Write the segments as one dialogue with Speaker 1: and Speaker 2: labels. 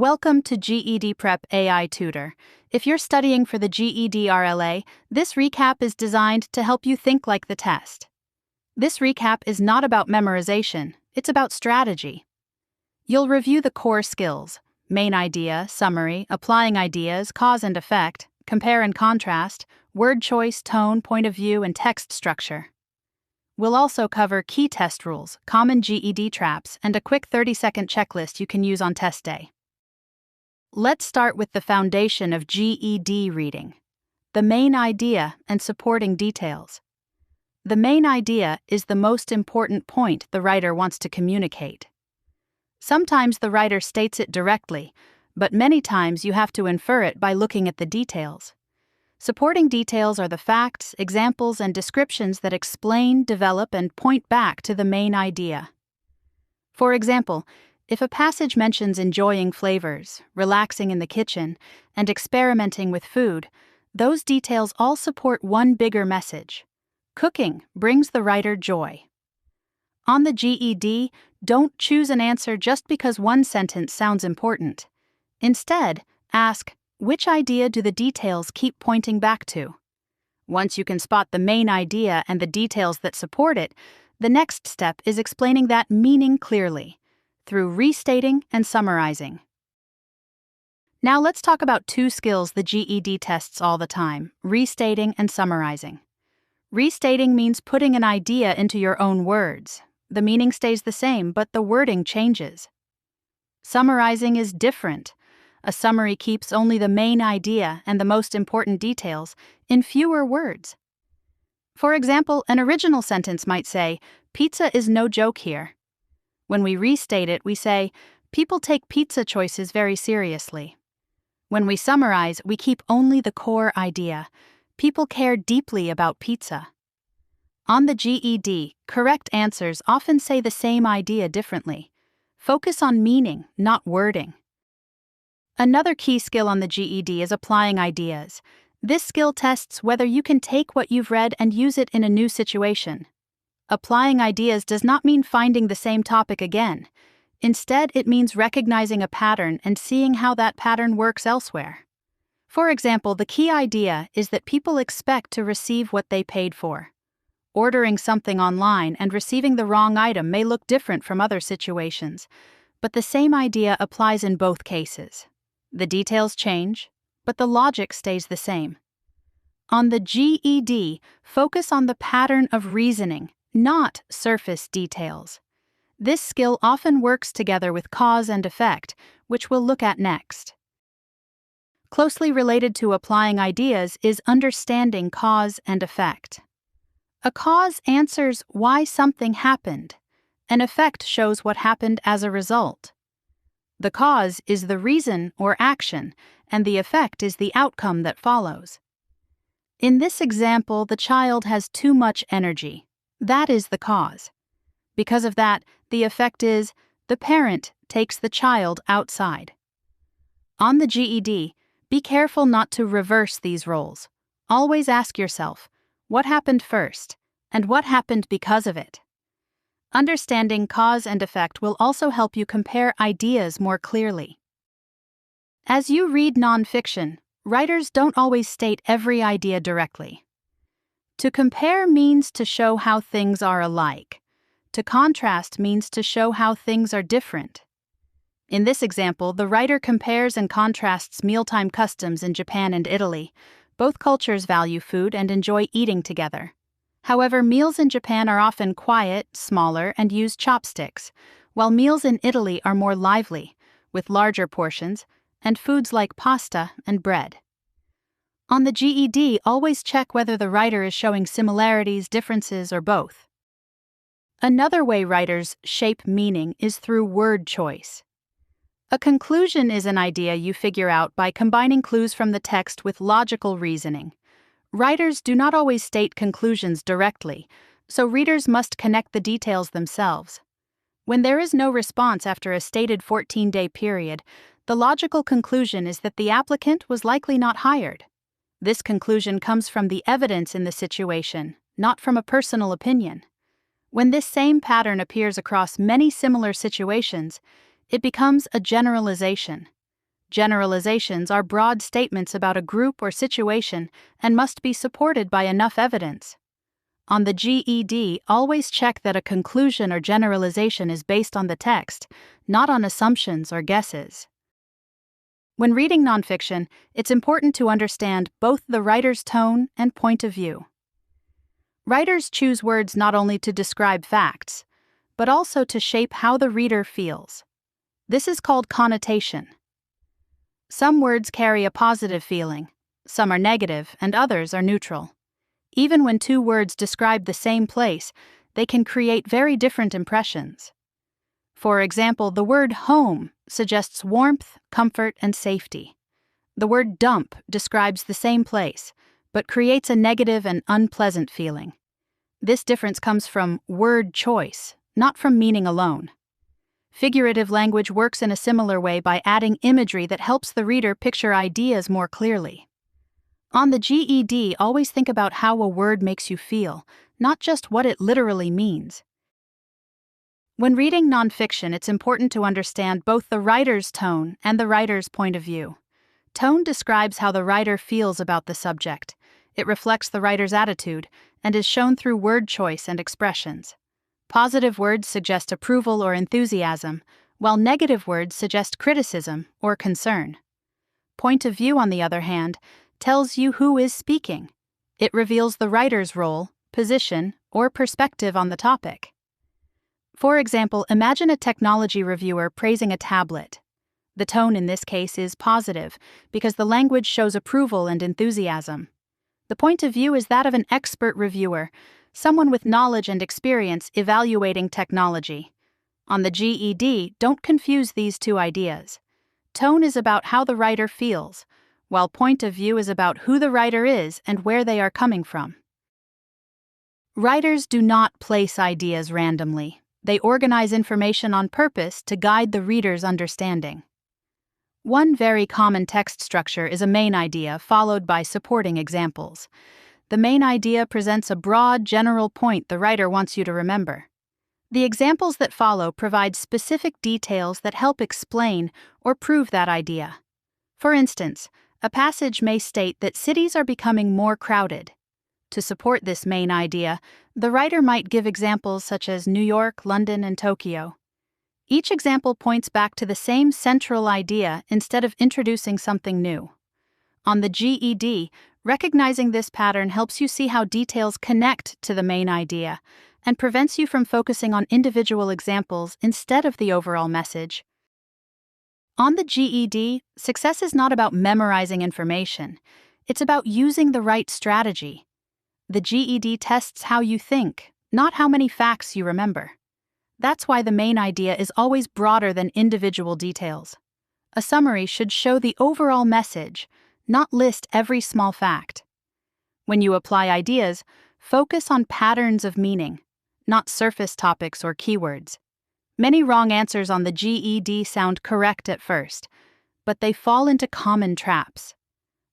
Speaker 1: Welcome to GEDprep AI Tutor. If you're studying for the GED RLA, this recap is designed to help you think like the test. This recap is not about memorization, it's about strategy. You'll review the core skills: main idea, summary, applying ideas, cause and effect, compare and contrast, word choice, tone, point of view, and text structure. We'll also cover key test rules, common GED traps, and a quick 30-second checklist you can use on test day. Let's start with the foundation of GED reading: the main idea and supporting details. The main idea is the most important point the writer wants to communicate. Sometimes the writer states it directly, but many times you have to infer it by looking at the details. Supporting details are the facts, examples, and descriptions that explain, develop, and point back to the main idea. For example, if a passage mentions enjoying flavors, relaxing in the kitchen, and experimenting with food, those details all support one bigger message: cooking brings the writer joy. On the GED, don't choose an answer just because one sentence sounds important. Instead, ask, which idea do the details keep pointing back to? Once you can spot the main idea and the details that support it, the next step is explaining that meaning clearly, through restating and summarizing. Now let's talk about two skills the GED tests all the time: restating and summarizing. Restating means putting an idea into your own words. The meaning stays the same, but the wording changes. Summarizing is different. A summary keeps only the main idea and the most important details in fewer words. For example, an original sentence might say, "Pizza is no joke here." When we restate it, we say, "People take pizza choices very seriously." When we summarize, we keep only the core idea: people care deeply about pizza. On the GED, correct answers often say the same idea differently. Focus on meaning, not wording. Another key skill on the GED is applying ideas. This skill tests whether you can take what you've read and use it in a new situation. Applying ideas does not mean finding the same topic again. Instead, it means recognizing a pattern and seeing how that pattern works elsewhere. For example, the key idea is that people expect to receive what they paid for. Ordering something online and receiving the wrong item may look different from other situations, but the same idea applies in both cases. The details change, but the logic stays the same. On the GED, focus on the pattern of reasoning, not surface details. This skill often works together with cause and effect, which we'll look at next. Closely related to applying ideas is understanding cause and effect. A cause answers why something happened. An effect shows what happened as a result. The cause is the reason or action, and the effect is the outcome that follows. In this example, the child has too much energy. That is the cause. Because of that, the effect is the parent takes the child outside. On the GED, be careful not to reverse these roles. Always ask yourself, what happened first, and what happened because of it? Understanding cause and effect will also help you compare ideas more clearly. As you read nonfiction, writers don't always state every idea directly. To compare means to show how things are alike. To contrast means to show how things are different. In this example, the writer compares and contrasts mealtime customs in Japan and Italy. Both cultures value food and enjoy eating together. However, meals in Japan are often quiet, smaller, and use chopsticks, while meals in Italy are more lively, with larger portions, and foods like pasta and bread. On the GED, always check whether the writer is showing similarities, differences, or both. Another way writers shape meaning is through word choice. A conclusion is an idea you figure out by combining clues from the text with logical reasoning. Writers do not always state conclusions directly, so readers must connect the details themselves. When there is no response after a stated 14-day period, the logical conclusion is that the applicant was likely not hired. This conclusion comes from the evidence in the situation, not from a personal opinion. When this same pattern appears across many similar situations, it becomes a generalization. Generalizations are broad statements about a group or situation and must be supported by enough evidence. On the GED, always check that a conclusion or generalization is based on the text, not on assumptions or guesses. When reading nonfiction, it's important to understand both the writer's tone and point of view. Writers choose words not only to describe facts, but also to shape how the reader feels. This is called connotation. Some words carry a positive feeling, some are negative, and others are neutral. Even when two words describe the same place, they can create very different impressions. For example, the word home suggests warmth, comfort, and safety. The word dump describes the same place, but creates a negative and unpleasant feeling. This difference comes from word choice, not from meaning alone. Figurative language works in a similar way by adding imagery that helps the reader picture ideas more clearly. On the GED, always think about how a word makes you feel, not just what it literally means. When reading nonfiction, it's important to understand both the writer's tone and the writer's point of view. Tone describes how the writer feels about the subject. It reflects the writer's attitude and is shown through word choice and expressions. Positive words suggest approval or enthusiasm, while negative words suggest criticism or concern. Point of view, on the other hand, tells you who is speaking. It reveals the writer's role, position, or perspective on the topic. For example, imagine a technology reviewer praising a tablet. The tone in this case is positive because the language shows approval and enthusiasm. The point of view is that of an expert reviewer, someone with knowledge and experience evaluating technology. On the GED, don't confuse these two ideas. Tone is about how the writer feels, while point of view is about who the writer is and where they are coming from. Writers do not place ideas randomly. They organize information on purpose to guide the reader's understanding. One very common text structure is a main idea followed by supporting examples. The main idea presents a broad, general point the writer wants you to remember. The examples that follow provide specific details that help explain or prove that idea. For instance, a passage may state that cities are becoming more crowded. To support this main idea, the writer might give examples such as New York, London, and Tokyo. Each example points back to the same central idea instead of introducing something new. On the GED, recognizing this pattern helps you see how details connect to the main idea and prevents you from focusing on individual examples instead of the overall message. On the GED, success is not about memorizing information. It's about using the right strategy. The GED tests how you think, not how many facts you remember. That's why the main idea is always broader than individual details. A summary should show the overall message, not list every small fact. When you apply ideas, focus on patterns of meaning, not surface topics or keywords. Many wrong answers on the GED sound correct at first, but they fall into common traps.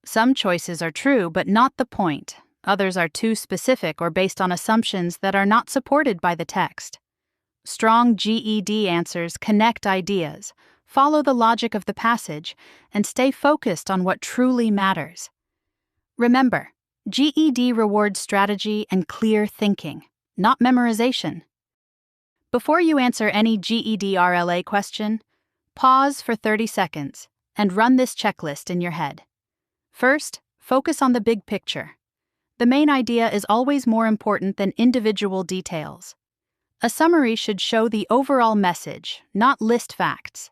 Speaker 1: Some choices are true, but not the point. Others are too specific or based on assumptions that are not supported by the text. Strong GED answers connect ideas, follow the logic of the passage, and stay focused on what truly matters. Remember, GED rewards strategy and clear thinking, not memorization. Before you answer any GED RLA question, pause for 30 seconds and run this checklist in your head. First, focus on the big picture. The main idea is always more important than individual details. A summary should show the overall message, not list facts.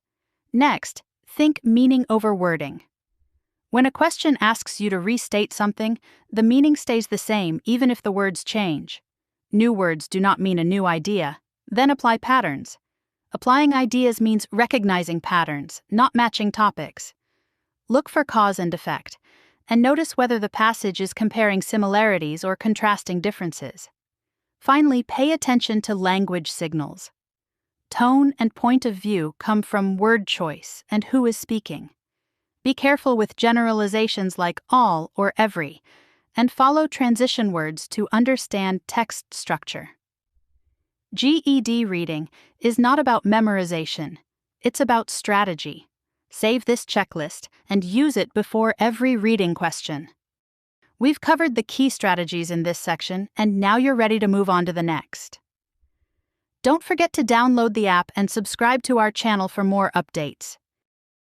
Speaker 1: Next, think meaning over wording. When a question asks you to restate something, the meaning stays the same even if the words change. New words do not mean a new idea. Then apply patterns. Applying ideas means recognizing patterns, not matching topics. Look for cause and effect, and notice whether the passage is comparing similarities or contrasting differences. Finally, pay attention to language signals. Tone and point of view come from word choice and who is speaking. Be careful with generalizations like all or every, and follow transition words to understand text structure. GED reading is not about memorization, it's about strategy. Save this checklist and use it before every reading question. We've covered the key strategies in this section, and now you're ready to move on to the next. Don't forget to download the app and subscribe to our channel for more updates.